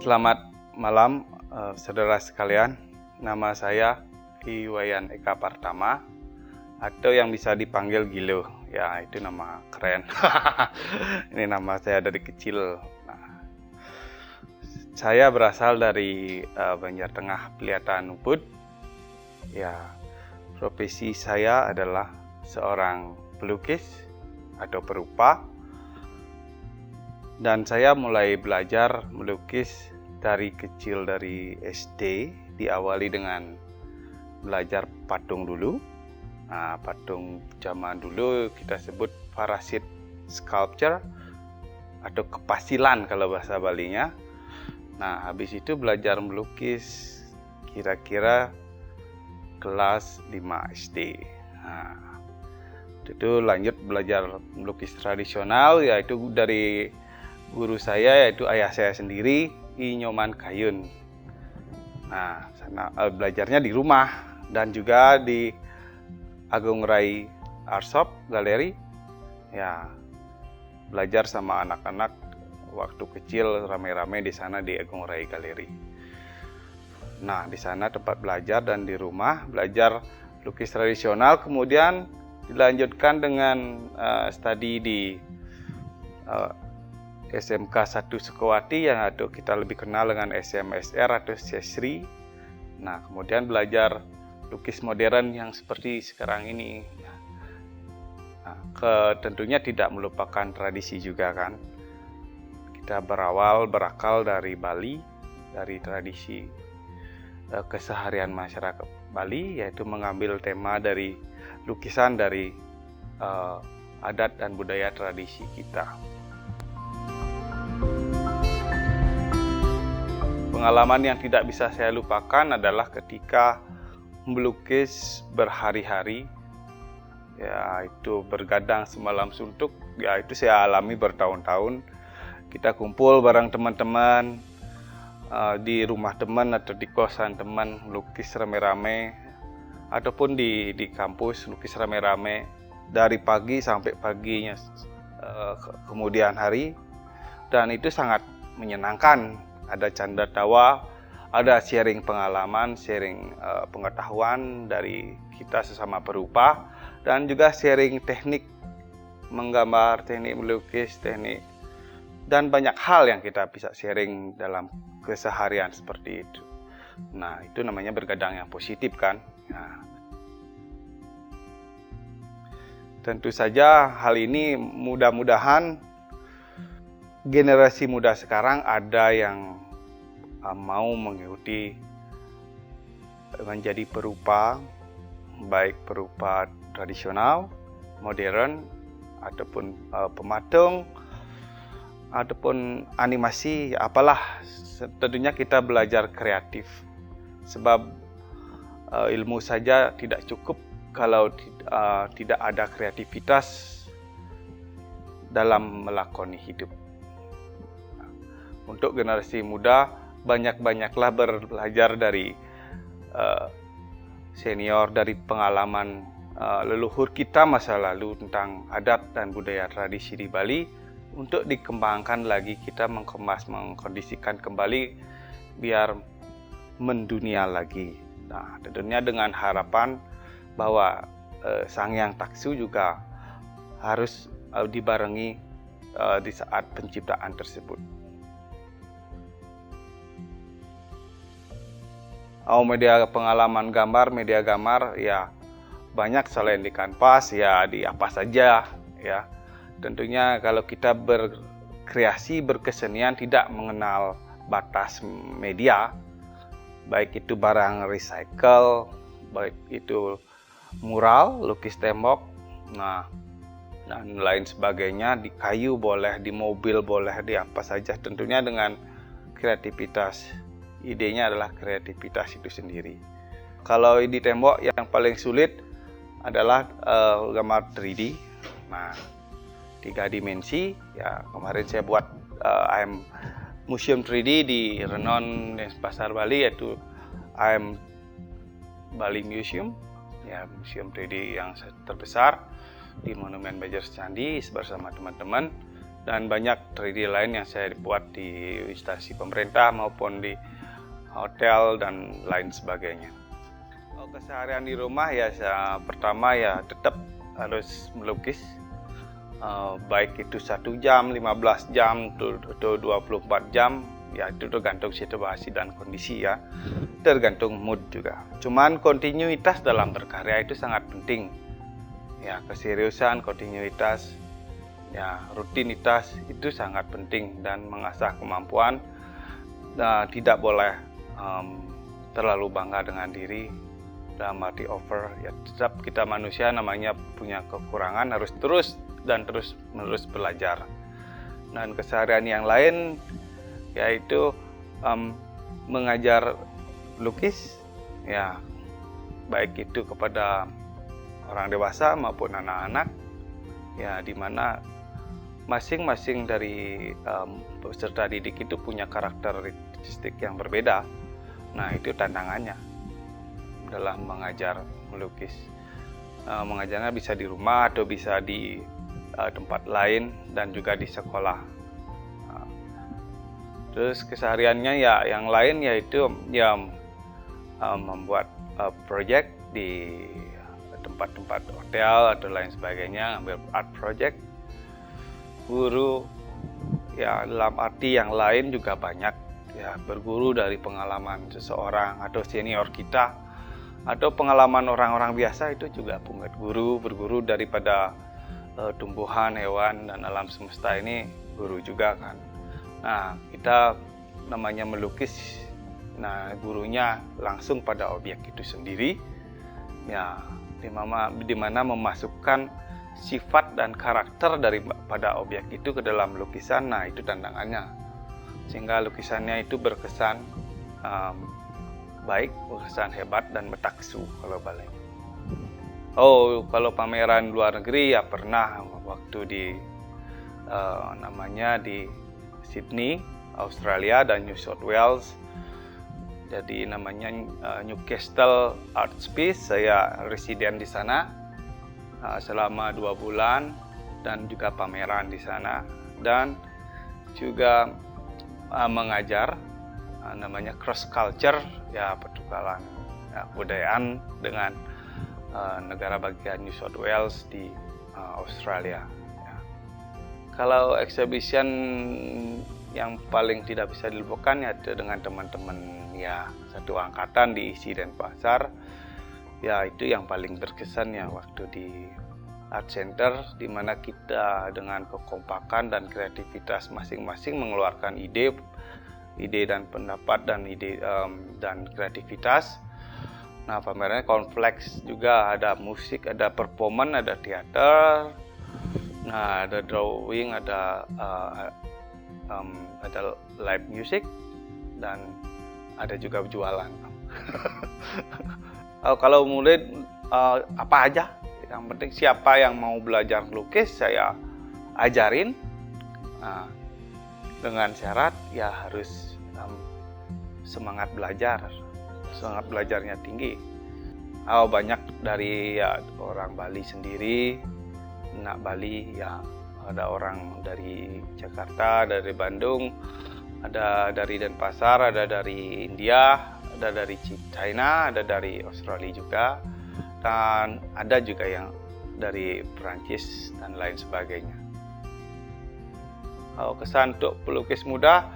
Selamat malam saudara sekalian. Nama saya Iwayan Eka Partama atau yang bisa dipanggil Gilo. Ya, itu nama keren. Ini nama saya dari kecil. Saya berasal dari Banjar Tengah, Peliatan Ubud. Ya, profesi saya adalah seorang pelukis atau perupa. Dan saya mulai belajar melukis dari kecil, dari SD, diawali dengan belajar patung dulu. Nah, patung zaman dulu kita sebut parasit sculpture atau kepasilan kalau bahasa Balinya. Nah, habis itu belajar melukis kira-kira kelas 5 SD. Nah, itu lanjut belajar melukis tradisional, yaitu dari guru saya, yaitu ayah saya sendiri, I Nyoman Kayun. Nah, belajarnya di rumah dan juga di Agung Rai Art Shop Galeri. Ya, belajar sama anak-anak waktu kecil rame-rame di sana di Agung Rai Galeri. Nah, di sana tempat belajar dan di rumah belajar lukis tradisional, kemudian dilanjutkan dengan studi di SMK 1 Sukawati yang atau kita lebih kenal dengan SMSR atau Sesri. Nah, kemudian belajar lukis modern yang seperti sekarang ini. Nah, tentunya tidak melupakan tradisi juga kan. Kita berakal dari Bali, dari tradisi keseharian masyarakat Bali, yaitu mengambil tema dari lukisan dari adat dan budaya tradisi kita. Pengalaman yang tidak bisa saya lupakan adalah ketika melukis berhari-hari, yaitu bergadang semalam suntuk, yaitu saya alami bertahun-tahun. Kita kumpul bareng teman-teman di rumah teman atau di kosan teman, melukis rame-rame, ataupun di kampus lukis rame-rame dari pagi sampai paginya kemudian hari, dan itu sangat menyenangkan. Ada canda tawa, ada sharing pengalaman, sharing pengetahuan dari kita sesama perupa, dan juga sharing teknik menggambar, teknik melukis, teknik, dan banyak hal yang kita bisa sharing dalam keseharian seperti itu. Nah, itu namanya bergadang yang positif kan. Nah, tentu saja hal ini mudah-mudahan generasi muda sekarang ada yang mau mengikuti menjadi perupa, baik perupa tradisional, modern, ataupun pematung, ataupun animasi, apalah. Tentunya kita belajar kreatif, sebab ilmu saja tidak cukup kalau tidak ada kreativitas dalam melakoni hidup. Untuk generasi muda, banyak-banyaklah belajar dari senior, dari pengalaman leluhur kita masa lalu tentang adat dan budaya tradisi di Bali, untuk dikembangkan lagi, kita mengemas, mengkondisikan kembali biar mendunia lagi. Nah, tentunya dengan harapan bahwa Sang Hyang Taksu juga harus dibarengi di saat penciptaan tersebut. Media pengalaman gambar, media gambar ya banyak, selain di kanvas ya di apa saja ya. Tentunya kalau kita berkreasi, berkesenian tidak mengenal batas media, baik itu barang recycle, baik itu mural, lukis tembok, nah dan lain sebagainya, di kayu boleh, di mobil boleh, di apa saja, tentunya dengan kreativitas. Idenya adalah kreativitas itu sendiri. Kalau di tembok yang paling sulit adalah gambar 3D. Nah, 3 dimensi. Ya, kemarin saya buat museum 3D di Renon Pasar Bali, yaitu Bali Museum. Ya, museum 3D yang terbesar di Monumen Bajar Candi bersama teman-teman. dan banyak 3D lain yang saya buat di instansi pemerintah maupun di hotel dan lain sebagainya. Kalau keseharian di rumah ya pertama ya tetap harus melukis, baik itu 1 jam, 15 jam, atau 24 jam, ya itu tergantung situasi dan kondisi ya, tergantung mood juga. Cuman kontinuitas dalam berkarya itu sangat penting. Ya, keseriusan, kontinuitas, ya rutinitas itu sangat penting dan mengasah kemampuan. Tidak boleh terlalu bangga dengan diri dalam arti over. Ya tetap kita manusia namanya punya kekurangan, harus terus menerus belajar. Dan keseharian yang lain yaitu mengajar lukis, ya baik itu kepada orang dewasa maupun anak-anak, ya dimana masing-masing dari peserta didik itu punya karakteristik yang berbeda. Nah itu tantangannya dalam mengajar melukis. Mengajarnya bisa di rumah atau bisa di tempat lain dan juga di sekolah. Terus kesehariannya ya yang lain yaitu ya membuat project di tempat-tempat hotel atau lain sebagainya, ambil art project. Guru ya dalam arti yang lain juga banyak, ya berguru dari pengalaman seseorang atau senior kita, atau pengalaman orang-orang biasa itu juga punya berguru daripada tumbuhan, hewan, dan alam semesta ini guru juga kan. Nah kita namanya melukis, nah gurunya langsung pada objek itu sendiri, ya di mana memasukkan sifat dan karakter daripada objek itu ke dalam lukisan. Nah itu tantangannya, sehingga lukisannya itu berkesan baik, berkesan hebat dan metaksu kalau balik. Kalau pameran luar negeri ya pernah waktu di namanya di Sydney, Australia, dan New South Wales. Jadi namanya Newcastle Art Space. Saya residen di sana selama 2 bulan dan juga pameran di sana, dan juga mengajar namanya cross culture, ya pertukaran kebudayaan dengan negara bagian New South Wales di Australia. Ya. Kalau exhibition yang paling tidak bisa dilupakan ya dengan teman-teman ya satu angkatan di ISI Denpasar, ya itu yang paling berkesan ya waktu di Art Center, di mana kita dengan kekompakan dan kreativitas masing-masing mengeluarkan ide dan pendapat dan ide dan kreativitas. Nah pamerannya kompleks juga, ada musik, ada performance, ada teater, nah ada drawing, ada live music, dan ada juga jualan. Kalau murid apa aja, yang penting siapa yang mau belajar lukis saya ajarin, dengan syarat ya harus semangat belajarnya tinggi. Banyak dari ya orang Bali sendiri, anak Bali ya, ada orang dari Jakarta, dari Bandung, ada dari Denpasar, ada dari India, ada dari China, ada dari Australia juga, dan ada juga yang dari Perancis dan lain sebagainya. Kesan untuk pelukis muda,